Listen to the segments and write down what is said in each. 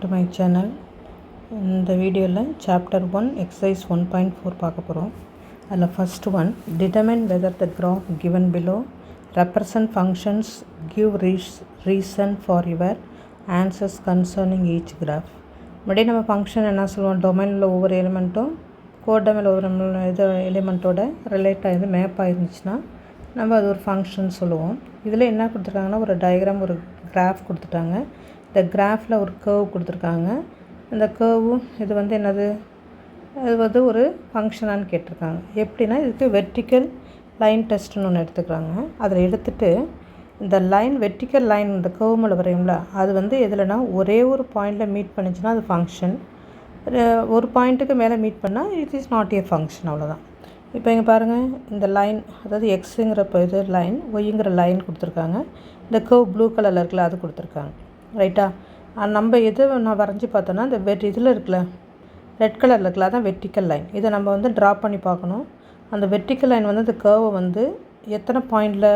to my channel. இந்த வீடியோவில் chapter 1 exercise 1.4 பார்க்க போகிறோம். அதில் first one, determine whether the graph given below represent functions give reason for your answers concerning each graph. முன்னாடி நம்ம function என்ன சொல்லுவோம், டொமைனில் ஒவ்வொரு எலிமெண்ட்டும் கோடமையில் ஒவ்வொரு எலிமெண்ட்டோட ரிலேட் ஆகிருந்து மேப் ஆகிருந்துச்சுன்னா நம்ம அது ஒரு ஃபங்க்ஷன் சொல்லுவோம். இதில் என்ன கொடுத்துருக்காங்கன்னா, ஒரு டயக்ராம், ஒரு கிராஃப் கொடுத்துட்டாங்க. இந்த கிராஃபில் ஒரு கர்வ் கொடுத்துருக்காங்க. இந்த கர்வும் இது என்னது, அது ஒரு ஃபங்க்ஷனான்னு கேட்டிருக்காங்க. எப்படின்னா, இதுக்கு வெர்டிக்கல் லைன் டெஸ்ட்டுன்னு ஒன்று எடுத்துக்கிறாங்க. அதில் எடுத்துகிட்டு இந்த லைன், வெர்டிக்கல் லைன் இந்த கர்வ் மேலே வரையும்ல, அது எதுலனா ஒரே ஒரு பாயிண்டில் மீட் பண்ணிச்சுன்னா அது ஃபங்க்ஷன். ஒரு பாயிண்ட்டுக்கு மேலே மீட் பண்ணால் it is not a function. அவ்வளோதான். இப்போ இங்கே பாருங்கள், இந்த லைன், அதாவது எக்ஸுங்கிற இது லைன், ஒய்ங்கிற லைன் கொடுத்துருக்காங்க. இந்த கர்வ் ப்ளூ கலரில் இருக்குல்ல, அது கொடுத்துருக்காங்க. ரைட்டா? நம்ம எது நான் வரைஞ்சி பார்த்தோன்னா, இந்த இதில் இருக்குல்ல, ரெட் கலரில் இருக்குல்ல, அதான் வெர்டிக்கல் லைன். இதை நம்ம ட்ரா பண்ணி பார்க்கணும். அந்த வெர்டிக்கல் லைன் இந்த கர்வை எத்தனை பாயிண்டில்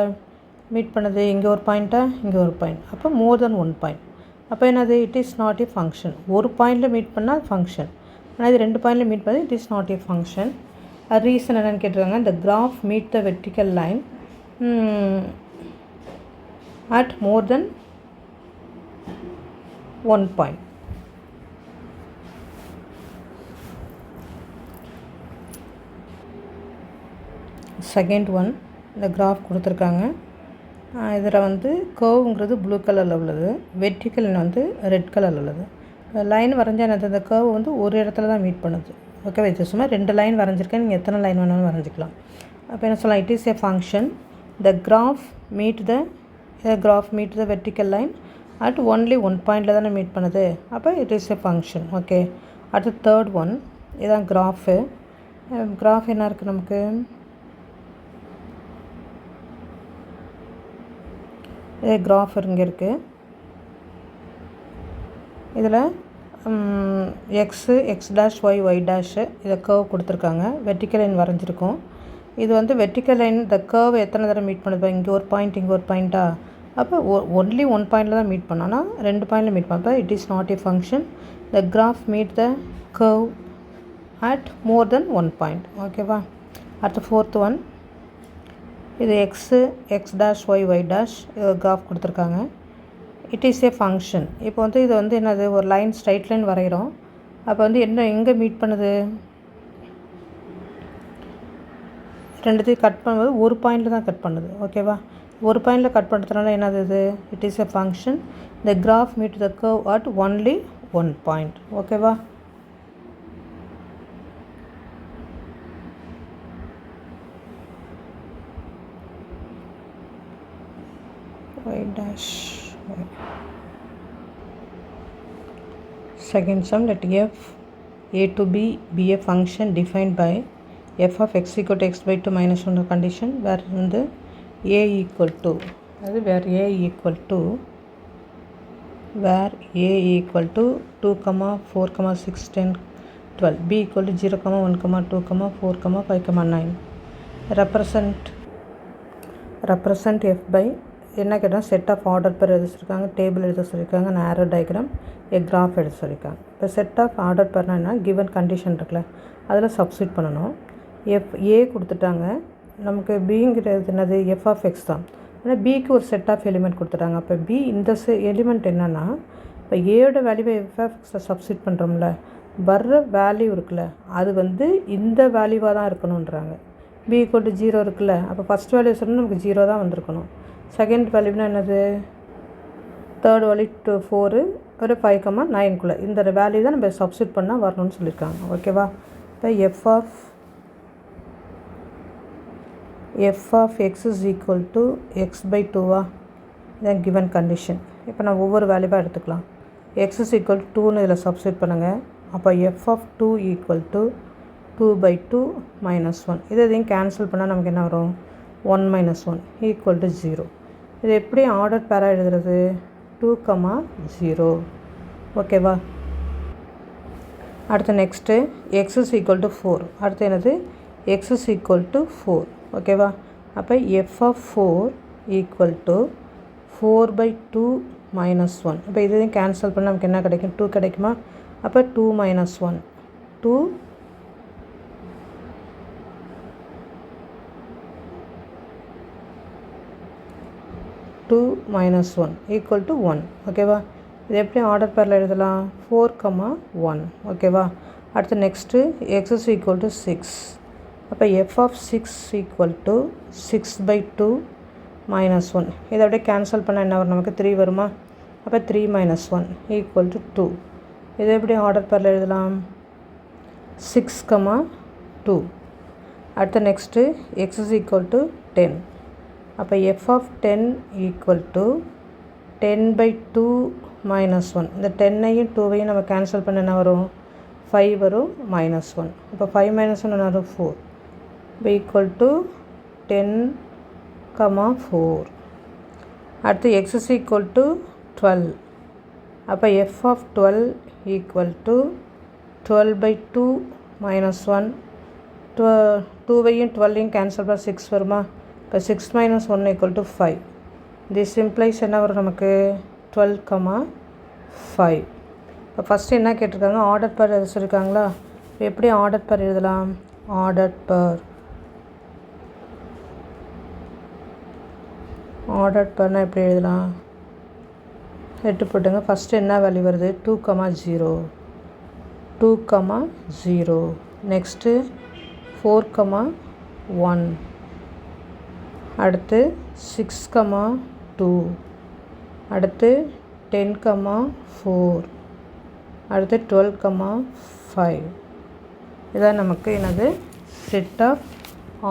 மீட் பண்ணுது, இங்கே ஒரு பாயிண்ட்டா, இங்கே ஒரு பாயிண்ட், அப்போ மோர் தென் ஒன் பாயிண்ட். அப்போ என்னது, it is not a function. ஒரு பாயிண்டில் மீட் பண்ணால் ஃபங்க்ஷன், ஆனால் இது ரெண்டு பாயிண்டில் மீட் பண்ணால் it is not a function. அது ரீசன் என்னென்னு கேட்டிருக்காங்க. இந்த graph meet the vertical line at more then one point. Second one, இந்த கிராஃப் கொடுத்துருக்காங்க. இதில் கர்வுங்கிறது ப்ளூ கலரில் உள்ளது, வெர்டிக்கல் ரெட் கலரில் உள்ளது. லைன் வரைஞ்சால் என்னது, இந்த கர்வ் ஒரு இடத்துல தான் மீட் பண்ணுது. ஓகே, சும்மா ரெண்டு லைன் வரைஞ்சிருக்கேன், நீங்கள் எத்தனை லைன் வேணாலும் வரைஞ்சிக்கலாம். அப்போ என்ன சொல்லலாம், it is a function. The graph meet the vertical line at only one பாயிண்டில் தானே மீட் பண்ணுது, அப்போ it is a function. Okay, அடுத்து தேர்ட் ஒன், இதுதான் கிராஃபு. கிராஃப் என்ன இருக்குது நமக்கு, இது கிராஃப் இங்கே இருக்குது. இதில் எக்ஸ் டேஷ் ஒய் டேஷு, இதை கர்வ் கொடுத்துருக்காங்க. வெர்டிக்கல் லைன் வரைஞ்சிருக்கோம். இது வெர்டிக்கல் லைன் இந்த கர்வ் எத்தனை தடவை மீட் பண்ணுது, இங்கே ஒரு பாயிண்ட், இங்கே ஒரு பாயிண்ட்டா, அப்போ ஒன்லி ஒன் பாயிண்டில் தான் மீட் பண்ணோன்னா ரெண்டு பாயிண்டில் மீட் பண்ணப்போ it is not a function. The graph meet the curve at more then one point. ஓகேவா? அடுத்த ஃபோர்த் ஒன், இது எக்ஸ் டேஷ் ஒய் டேஷ், இது கிராஃப் கொடுத்துருக்காங்க. It is a function. இப்போ இது என்னது, ஒரு லைன், ஸ்ட்ரைட் லைன் வரைகிறோம். அப்போ என்ன, எங்கே மீட் பண்ணுது, ரெண்டுத்தையும் கட் பண்ணும்போது ஒரு பாயிண்டில் தான் கட் பண்ணுது. ஓகேவா? ஒரு பாயிண்டில் கட் பண்ணுறதுனால என்னது இது, it is a function. The graph meet the curve at only one point. ஓகேவா? y dash y. Second sum, let f a to b be a function defined by f of x equal to x by 2 minus 1 condition where a equal to, where a equal to 2, 4, 6, 10, 12, b equal to 0, 1, 2, 4, 5, 9. represent f by என்ன கேட்டால் set of order பேர் எழுத சொல்லியிருக்காங்க, table எழுத சொல்லியிருக்காங்க, நேரோ diagram, ஏ graph எழுத சொல்லியிருக்காங்க. இப்போ செட் ஆஃப் ஆர்டர் பேர்னா என்ன, கிவன் கண்டிஷன் இருக்குல்ல, அதில் சப்ஸ்டிட் பண்ணணும். ஏ கொடுத்துட்டாங்க, நமக்கு பிங்கிறது என்னது, எஃப் ஆஃப் எக்ஸ் தான். ஆனால் பிக்கு ஒரு செட் ஆஃப் எலிமெண்ட் கொடுத்துட்டாங்க. அப்போ பி இந்த எலிமெண்ட் என்னென்னா, இப்போ ஏயோட வேல்யூவை எஃப் ஆஃப் எக்ஸில் சப்ஸ்டிட் பண்ணுறோம்ல, வர்ற வேல்யூ இருக்குல்ல, அது இந்த வேல்யூவாக தான் இருக்கணுன்றாங்க. பி ஈக்குவல் டு 0 இருக்குல்ல, அப்போ ஃபஸ்ட் வேல்யூ சொன்னால் நமக்கு 0 தான் வந்திருக்கணும். செகண்ட் வேல்யூனா என்னது, தேர்ட் வேல்யூ 4, ஒரு 5, 9குள்ளே இந்த வேல்யூ தான் நம்ம சப்ஸ்டிட் பண்ணால் வரணும்னு சொல்லியிருக்காங்க. ஓகேவா? இப்போ f of x is equal to x by 2வா, இதான் கிவன் கண்டிஷன். இப்போ நான் ஒவ்வொரு வேல்யூவாக எடுத்துக்கலாம். எக்ஸ் இஸ் ஈக்குவல் டு 2ன்னு இதில் சப்ஸ்டிட் பண்ணுங்கள். அப்போ எஃப் ஆஃப் 2 ஈக்குவல் டு 2/2 - 1. இதையும் கேன்சல் பண்ணால் நமக்கு என்ன வரும், 1 - 1 ஈக்குவல் டு 0. இது எப்படி ஆர்டர் பேராக எழுதுறது, 2, 0. ஓகேவா? அடுத்து next X is equal to 4. அடுத்து என்னது, எக்ஸ் இஸ் ஈக்குவல் டு 4. ஓகேவா? அப்போ F of 4 equal to 4/2 minus 1. அப்போ இதையும் கேன்சல் பண்ண நமக்கு என்ன கிடைக்கும்? 2 கிடைக்குமா? அப்போ 2 minus 1. 2 minus 1 equal to 1. ஓகேவா? இது எப்படி ஆர்டர் பேரில் எழுதலாம்? 4, 1. ஓகேவா? அடுத்து next x is equal to 6. அப்போ f of 6 equal to 6/2 minus 1. இதை அப்படியே கேன்சல் பண்ணால் என்ன வரும்? நமக்கு 3 வருமா? அப்போ 3 minus 1 equal to 2. இதை எப்படி ஆர்டர் பேரில் எழுதலாம்? 6, 2. அடுத்து next x is equal to 10. அப்போ f of 10 equal to 10/2 minus 1. இந்த 10ஐயும் 2ஐயும் நம்ம கேன்சல் பண்ண என்ன வரும்? 5 வரும், minus 1. இப்போ 5 minus 1 என்ன வரும்? 4. இப்போ equal to 10, 4. அடுத்து x is equal to 12. அப்போ f of 12 equal to 12/2 minus 1. 2ஐயும் 12ஐயும் cancel பண்ண 6 வருமா? இப்போ 6 minus 1 equal to 5. This implies என்ன வரும் நமக்கு? 12, 5. இப்போ ஃபஸ்ட்டு என்ன கேட்டிருக்காங்க? ஆர்டர் பேர் எது சொல்லியிருக்காங்களா? இப்போ எப்படி ஆர்டர் பேர் எழுதலாம்? ஆர்டர் பேர்னால் எப்படி எழுதலாம்? எட்டு போட்டுங்க. ஃபஸ்ட்டு என்ன வேல்யூ வருது? 2, 0. 2, 0. நெக்ஸ்ட்டு 4, 1. அடுத்து 6, 2. அடுத்து 10, 4. அடுத்து 12, 5. இதான் நமக்கு என்னது? செட் ஆஃப்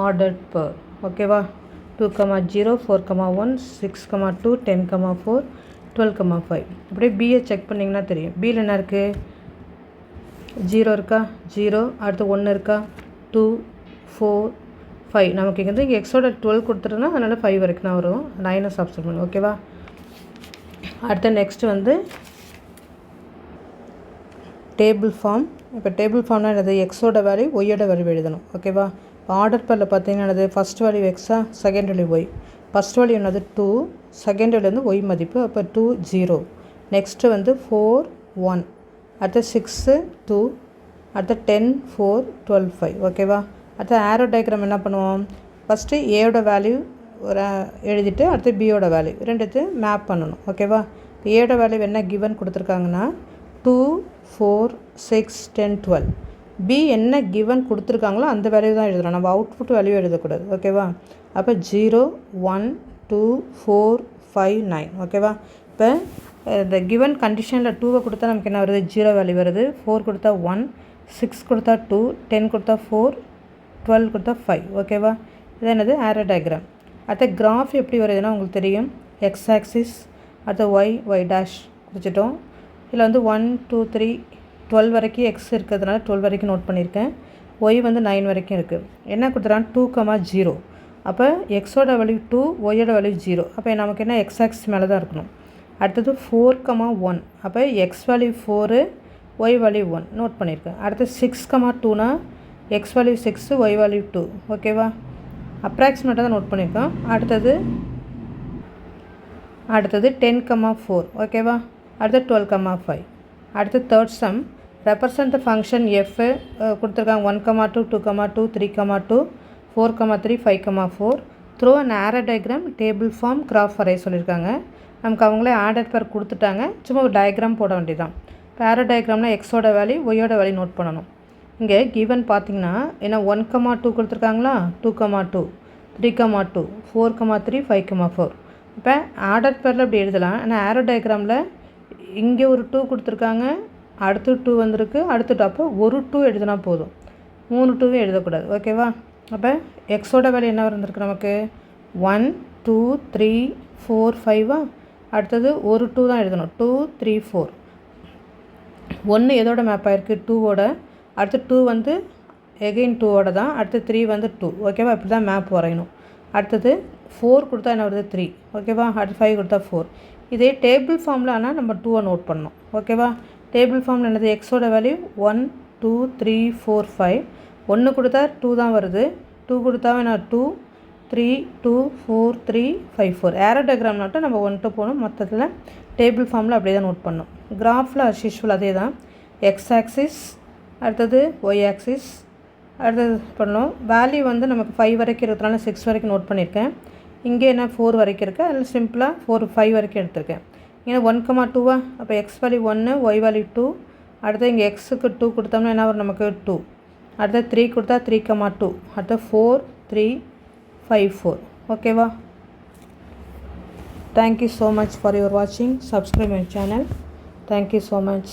ஆர்டர்ட் பேர். ஓகேவா? 2, 0, 4, 1, 6, 2, 10, 4, 12, 5. அப்படியே பியை செக் பண்ணிங்கன்னா தெரியும். பியில் என்ன இருக்குது? 0 இருக்கா? 0. அடுத்து 1 இருக்கா? 2, 4, 5. நமக்கு இங்கே வந்து எக்ஸோட 12 கொடுத்துட்டோன்னா அதனால் 5 வரைக்கும் தான் வரும். 9 சப்ஸ்டிட் பண்ணும். ஓகேவா? அடுத்து நெக்ஸ்ட்டு வந்து டேபிள் ஃபார்ம். இப்போ டேபிள் ஃபார்ம்னால் என்னது? எக்ஸோட வேல்யூ ஒய்யோட வேல்யூ எழுதணும். ஓகேவா? இப்போ ஆர்டர் பேரில் பார்த்தீங்கன்னா என்னது? ஃபஸ்ட் வேல்யூ எக்ஸா, second value y. First value என்னது? 2. செகண்ட் வேல்யூ வந்து ஒய் மதிப்பு. அப்போ 2, 0. நெக்ஸ்ட்டு வந்து 4, 1. அடுத்து 6, 2. அடுத்து 10, 4, 12, 5. ஓகேவா? அடுத்து ஆரோ டயக்ராம் என்ன பண்ணுவோம்? ஃபஸ்ட்டு ஏயோட வேல்யூ ஒரு எழுதிட்டு அடுத்து பியோட வேல்யூ ரெண்டுத்து மேப் பண்ணணும். ஓகேவா? ஏயோட வேல்யூ என்ன கிவன் கொடுத்துருக்காங்கன்னா 2, 4, 6, 10, 12. பி என்ன கிவன் கொடுத்துருக்காங்களோ அந்த வேல்யூ தான் எழுதணும். நம்ம அவுட்புட் வேல்யூ எழுதக்கூடாது. ஓகேவா? அப்போ 0, 1, 2, 4, 5, 9. ஓகேவா? இப்போ இந்த கிவன் கண்டிஷனில் 2வை கொடுத்தா நமக்கு என்ன வருது? 0 வேல்யூ வருது. 4 கொடுத்தா 1, 6 கொடுத்தா 2, 10 கொடுத்தா 4, 12 கொடுத்தா 5. ஓகேவா? இது என்னது? ஆரோ டயக்ராம். அடுத்த கிராஃப் எப்படி வருதுன்னா உங்களுக்கு தெரியும். எக்ஸ் ஆக்சிஸ், அடுத்த ஒய் டேஷ் குறிச்சிட்டோம். இதில் வந்து 1, 2, 3, 12 வரைக்கும் எக்ஸ் இருக்கிறதுனால 12 வரைக்கும் நோட் பண்ணியிருக்கேன். ஒய் வந்து 9 வரைக்கும் இருக்குது. என்ன கொடுத்துறான்? 2, 0. அப்போ எக்ஸோட வேல்யூ 2, ஒய்யோட வேல்யூ 0. அப்போ நமக்கு என்ன? எக்ஸ் ஆக்சிஸ் மேலே தான் இருக்கணும். அடுத்தது 4, 1. அப்போ X value 4, Y value 1 note பண்ணியிருக்கேன். அடுத்து 6, 2னா எக்ஸ் வேல்யூ 6, ஒய் வேல்யூ 2. ஓகேவா? அப்ராக்சிமேட்டாக தான் நோட் பண்ணியிருக்கோம். அடுத்தது 10, 4. ஓகேவா? அடுத்து 12, 5. அடுத்து third sum. Represent function F கொடுத்துருக்காங்க. 1, 2, 2, 2, 3, 2, 4, 3, 5, 4. Through and arrow diagram table form graph வரைய சொல்லியிருக்காங்க. நமக்கு அவங்களே ஆர்டர் பேர் கொடுத்துட்டாங்க. சும்மா ஒரு டயக்ராம் போட வேண்டியதான். இப்போ ஆரோ டயக்ராம்னால் எக்ஸோட வேல்யூ ஒய்யோட வேல்யூ நோட் பண்ணணும். இங்கே கிவன் பார்த்தீங்கன்னா ஏன்னா 1, 2 கொடுத்துருக்காங்களா? 2, 2, 3, 2, 4, 3, 5, 4. இப்போ ஆர்டர் பேரில் இப்படி எழுதலாம். ஆனால் ஆரோ டயக்ராமில் இங்கே ஒரு 2 கொடுத்துருக்காங்க, அடுத்து 2 வந்திருக்கு, அடுத்து 2. அப்போ ஒரு 2 எழுதினா போதும், 3 2வே எழுதக்கூடாது. ஓகேவா? அப்போ எக்ஸோட வேல்யூ என்ன வந்திருக்கு நமக்கு? 1, 2, 3, 4, 5. அடுத்தது ஒரு 2 தான் எழுதணும். 2, 3, 4. 1 எதோட மேப் ஆகிருக்கு? 2வோட. அடுத்து 2 வந்து எகெயின் 2வோட தான். அடுத்து 3 வந்து 2. ஓகேவா? இப்படி தான் மேப் வரையணும். அடுத்தது 4 கொடுத்தா என்ன வருது? 3. ஓகேவா? அடுத்து 5 கொடுத்தா 4. இதே டேபிள் ஃபார்மில் ஆனால் நம்ம 2வை நோட் பண்ணணும். ஓகேவா? டேபிள் ஃபார்மில் என்னது? எக்ஸோட வேல்யூ 1, 2, 3, 4, 5. 1 கொடுத்தா 2 தான் வருது. 2 கொடுத்தா என்ன? 2. 3 2 4 3 5 4 ஏரோ டயக்ராம் நோட்டை நம்ம 1 2 போகணும். மொத்தத்தில் டேபிள் ஃபார்மில் அப்படியே தான் நோட் பண்ணோம். கிராஃபில் as usual அதே தான். எக்ஸ் ஆக்சிஸ், அடுத்தது ஒய் ஆக்சிஸ், அடுத்தது பண்ணோம். வேல்யூ வந்து நமக்கு 5 வரைக்கும் இருக்கிறதுனால 6 வரைக்கும் நோட் பண்ணியிருக்கேன். இங்கே என்ன 4 வரைக்கும் இருக்குது, அதில் சிம்பிளாக 5 வரைக்கும் எடுத்திருக்கேன். ஏன்னா 1,2வா, அப்போ எக்ஸ் வேல்யூ 1, ஒய் வேல்யூ 2, அடுத்து இங்கே எக்ஸுக்கு 2 கொடுத்தோம்னா என்ன வரும் நமக்கு 2, அடுத்து 3 கொடுத்தா 3,2, அடுத்து 4 3 5 4. ஓகேவா? Thank you so much for your watching. Subscribe my channel. Thank you so much.